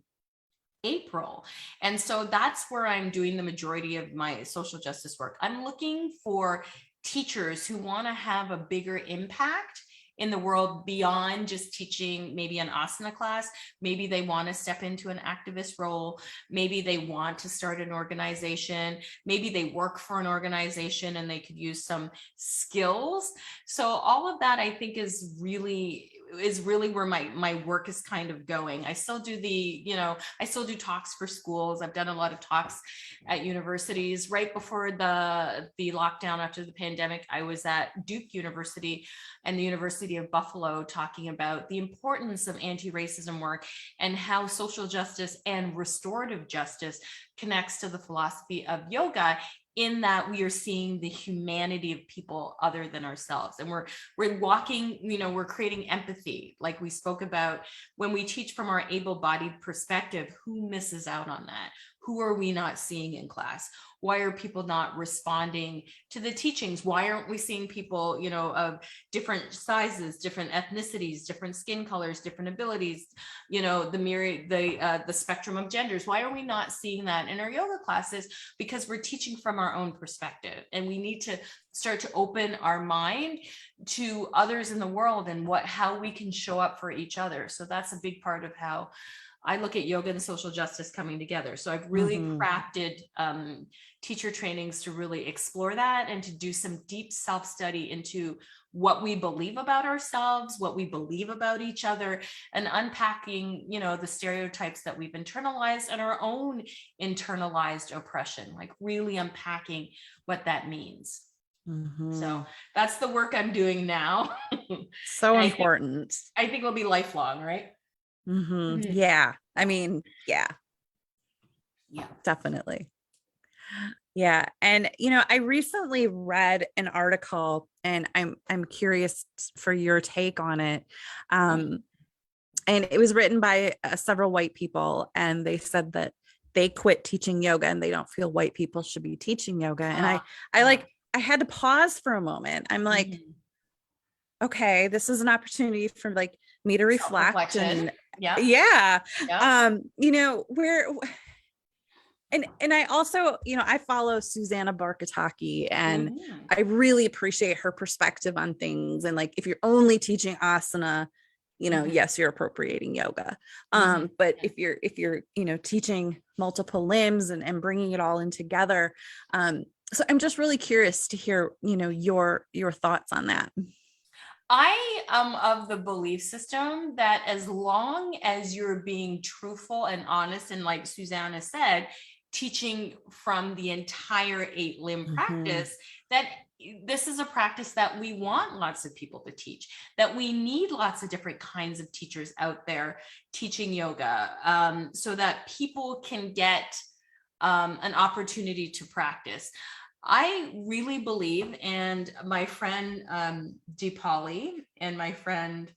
April. And so that's where I'm doing the majority of my social justice work. I'm looking for teachers who want to have a bigger impact in the world beyond just teaching maybe an asana class. Maybe they want to step into an activist role. Maybe they want to start an organization. Maybe they work for an organization and they could use some skills. So all of that I think is really where my work is kind of going. I still do I still do talks for schools. I've done a lot of talks at universities. Right before the lockdown after the pandemic, I was at Duke University and the University of Buffalo talking about the importance of anti-racism work and how social justice and restorative justice connects to the philosophy of yoga, in that we are seeing the humanity of people other than ourselves. And we're walking, we're creating empathy. Like we spoke about when we teach from our able-bodied perspective, who misses out on that? who are we not seeing in class? Why are people not responding to the teachings? Why aren't we seeing people, you know, of different sizes, different ethnicities, different skin colors, different abilities, you know, the spectrum of genders? Why are we not seeing that in our yoga classes? Because we're teaching from our own perspective, and we need to start to open our mind to others in the world and how we can show up for each other. So that's a big part of how I look at yoga and social justice coming together. So I've really crafted teacher trainings to really explore that and to do some deep self-study into what we believe about ourselves, what we believe about each other, and unpacking, you know, the stereotypes that we've internalized and our own internalized oppression, like really unpacking what that means. So that's the work I'm doing now. So important. I think it'll be lifelong, right? Yeah. I mean, yeah, definitely. Yeah. And, you know, I recently read an article, and I'm curious for your take on it. And it was written by several white people, and they said that they quit teaching yoga and they don't feel white people should be teaching yoga. And I had to pause for a moment. I'm like, okay, this is an opportunity for like me to reflect and you know, and I also, you know, I follow Susanna Barkataki, and I really appreciate her perspective on things. And like, if you're only teaching asana, you know, yes, you're appropriating yoga. But if you're, you know, teaching multiple limbs and bringing it all in together. So I'm just really curious to hear, you know, your thoughts on that. I am of the belief system that as long as you're being truthful and honest, and like Susanna said, teaching from the entire 8-limb practice, that this is a practice that we want lots of people to teach, that we need lots of different kinds of teachers out there teaching yoga, so that people can get an opportunity to practice. I really believe, and my friend Deepali and my friend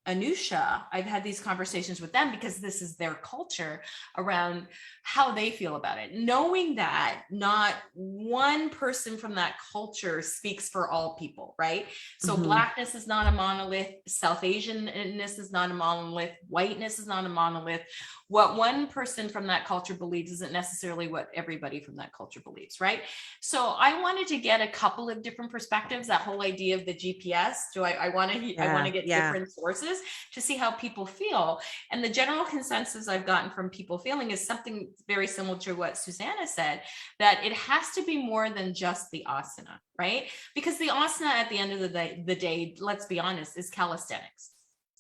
Anusha, I've had these conversations with them because this is their culture around how they feel about it. Knowing that not one person from that culture speaks for all people, right? So Blackness is not a monolith, South Asianness is not a monolith, whiteness is not a monolith. What one person from that culture believes isn't necessarily what everybody from that culture believes, right? So I wanted to get a couple of different perspectives, that whole idea of the GPS. So I want to get different sources to see how people feel. And the general consensus I've gotten from people feeling is something very similar to what Susanna said, that it has to be more than just the asana, right? Because the asana at the end of the day, let's be honest, is calisthenics.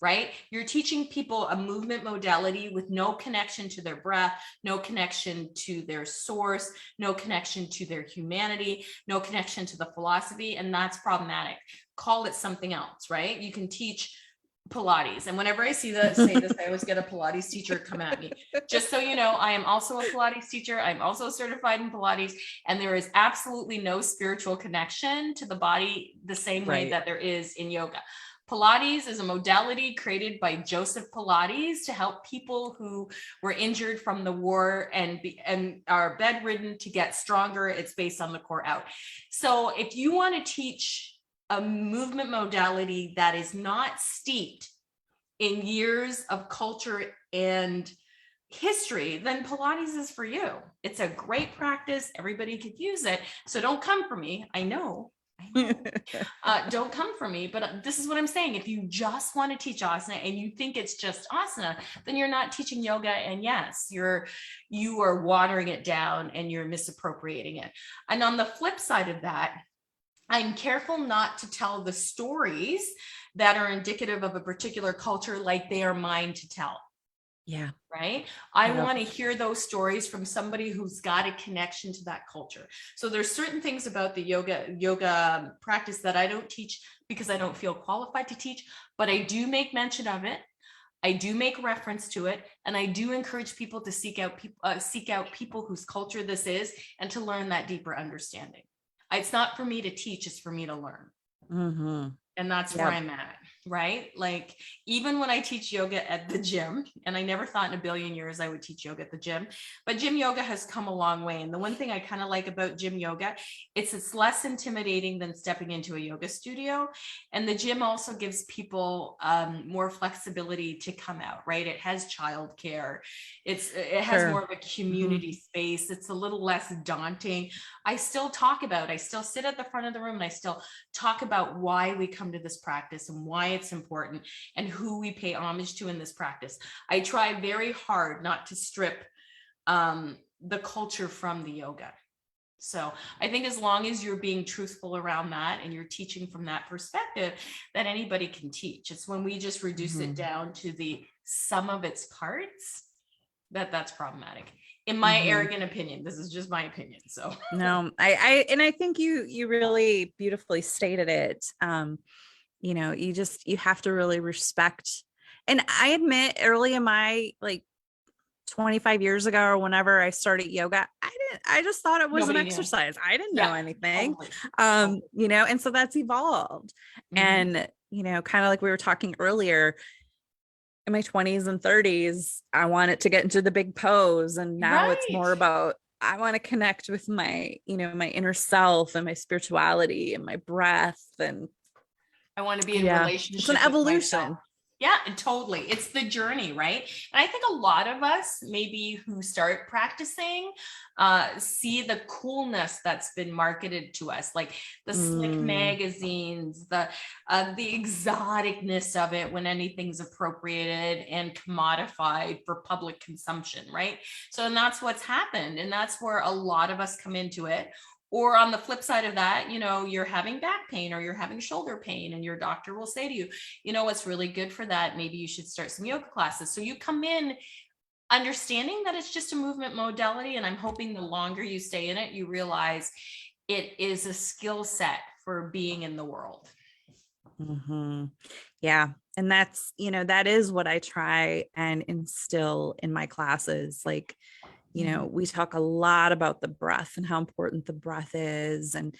Right? You're teaching people a movement modality with no connection to their breath, no connection to their source, no connection to their humanity, no connection to the philosophy, and that's problematic. Call it something else, right? You can teach Pilates, and whenever I say this, I always get a Pilates teacher come at me. Just so you know, I am also a Pilates teacher. I'm also certified in Pilates, and there is absolutely no spiritual connection to the body the same way that there is in yoga. Pilates is a modality created by Joseph Pilates to help people who were injured from the war and are bedridden to get stronger. It's based on the core out. So if you want to teach a movement modality that is not steeped in years of culture and history, then Pilates is for you. It's a great practice. Everybody could use it. So don't come for me. I know. Don't come for me, but this is what I'm saying. If you just want to teach asana and you think it's just asana, then you're not teaching yoga, and yes, you are watering it down and you're misappropriating it. And on the flip side of that, I'm careful not to tell the stories that are indicative of a particular culture like they are mine to tell. Yeah. Right. I want to hear those stories from somebody who's got a connection to that culture. So there's certain things about the yoga practice that I don't teach because I don't feel qualified to teach, but I do make mention of it. I do make reference to it, and I do encourage people to seek out people whose culture this is, and to learn that deeper understanding. It's not for me to teach; it's for me to learn, and that's where I'm at. right? Like even when I teach yoga at the gym, and I never thought in a billion years I would teach yoga at the gym, but gym yoga has come a long way. And the one thing I kind of like about gym yoga, it's less intimidating than stepping into a yoga studio. And the gym also gives people more flexibility to come out, right? It has childcare. It has Sure. more of a community space. It's a little less daunting. I still sit at the front of the room and I still talk about why we come to this practice and why it's important and who we pay homage to in this practice. I try very hard not to strip the culture from the yoga. So I think as long as you're being truthful around that and you're teaching from that perspective, that anybody can teach. It's when we just reduce it down to the sum of its parts that's problematic. In my arrogant opinion, this is just my opinion. So no, I think you really beautifully stated it. You know, you have to really respect. And I admit early in my, like, 25 years ago or whenever I started yoga, I just thought it was Nobody an knew. exercise. I didn't know anything. Totally. You know, and so that's evolved. And, you know, kind of like we were talking earlier, in my 20s and 30s, I wanted to get into the big pose. And now it's more about, I want to connect with my, you know, my inner self and my spirituality and my breath. And I want to be in relationship. It's an evolution. Yeah, totally. It's the journey, right? And I think a lot of us, maybe who start practicing, see the coolness that's been marketed to us, like the slick magazines, the exoticness of it when anything's appropriated and commodified for public consumption, right? So, and that's what's happened. And that's where a lot of us come into it. Or on the flip side of that, you know, you're having back pain or you're having shoulder pain and your doctor will say to you, you know, what's really good for that? Maybe you should start some yoga classes. So you come in understanding that it's just a movement modality. And I'm hoping the longer you stay in it, you realize it is a skill set for being in the world. Yeah. And that's, you know, that is what I try and instill in my classes. Like, you know, we talk a lot about the breath and how important the breath is, and,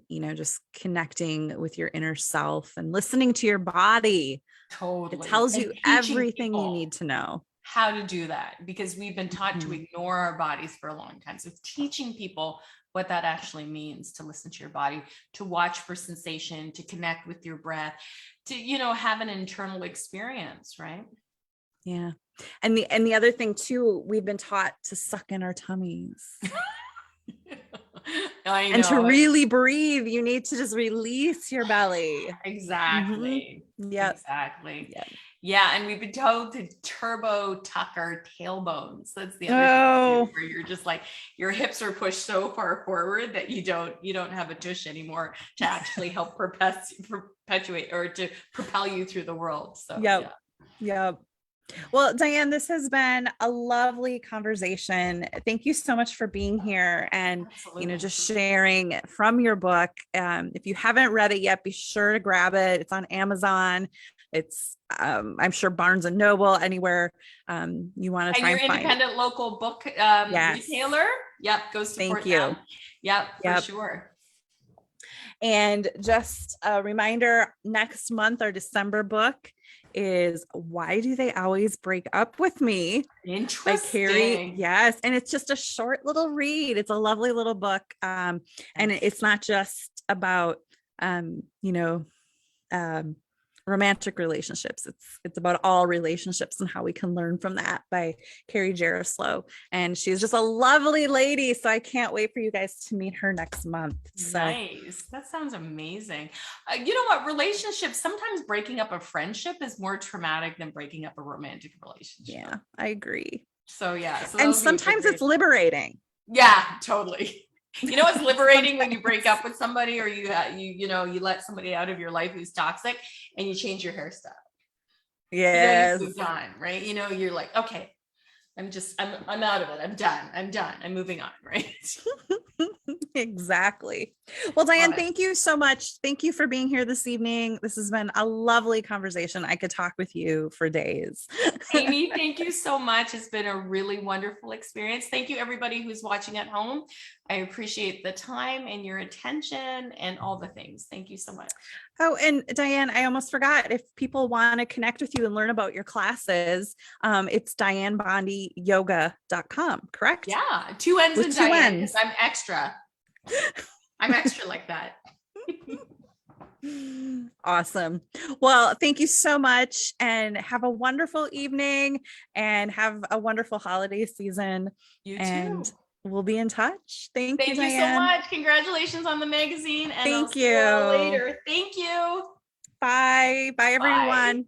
you know, just connecting with your inner self and listening to your body. Totally. It tells you everything you need to know. How to do that, because we've been taught to ignore our bodies for a long time. So teaching people what that actually means to listen to your body, to watch for sensation, to connect with your breath, to, you know, have an internal experience, right? Yeah. And the other thing too, we've been taught to suck in our tummies. I know. And to really breathe, you need to just release your belly. Exactly. Yeah. Exactly. Yep. Yeah. And we've been told to turbo tuck our tailbones. That's the other thing, where you're just like, your hips are pushed so far forward that you don't have a tush anymore to actually help perpetuate or to propel you through the world. So yeah. Well, Dianne, this has been a lovely conversation. Thank you so much for being here and, you know, just sharing from your book. If you haven't read it yet, be sure to grab it. It's on Amazon. It's, I'm sure, Barnes and Noble, anywhere you want to try and find independent local book retailer. Yep. Go support them. Yep, for sure. And just a reminder, next month, our December book is Why Do They Always Break Up With Me? By Carrie. Yes. And it's just a short little read. It's a lovely little book. And it's not just about, you know, romantic relationships. It's about all relationships and how we can learn from that, by Carrie Jaroslaw. And she's just a lovely lady. So I can't wait for you guys to meet her next month. So. Nice. That sounds amazing. You know what? Relationships, sometimes breaking up a friendship is more traumatic than breaking up a romantic relationship. Yeah, I agree. So yeah. So and sometimes it's liberating. Yeah, totally. You know, it's liberating when you break up with somebody, or you let somebody out of your life who's toxic, and you change your hairstyle. Yes. You moved on, right? You know, you're like, okay, I'm out of it. I'm done. I'm moving on, right? Exactly. Well, Love Dianne, it. thank you so much. Thank you for being here this evening. This has been a lovely conversation. I could talk with you for days. Amy, thank you so much. It's been a really wonderful experience. Thank you, everybody who's watching at home. I appreciate the time and your attention and all the things. Thank you so much. Oh, and Dianne, I almost forgot, if people want to connect with you and learn about your classes, it's diannebondyyoga.com, correct? Yeah, 2 N's With in 2 Dianne, N's. because I'm extra. I'm extra like that. Awesome. Well, thank you so much, and have a wonderful evening, and have a wonderful holiday season. You And too. we'll be in touch. Thank you, Thank you so Dianne. much. Congratulations on the magazine, and I'll Thank see you all you. later. Thank you. Bye. Bye, Bye. everyone.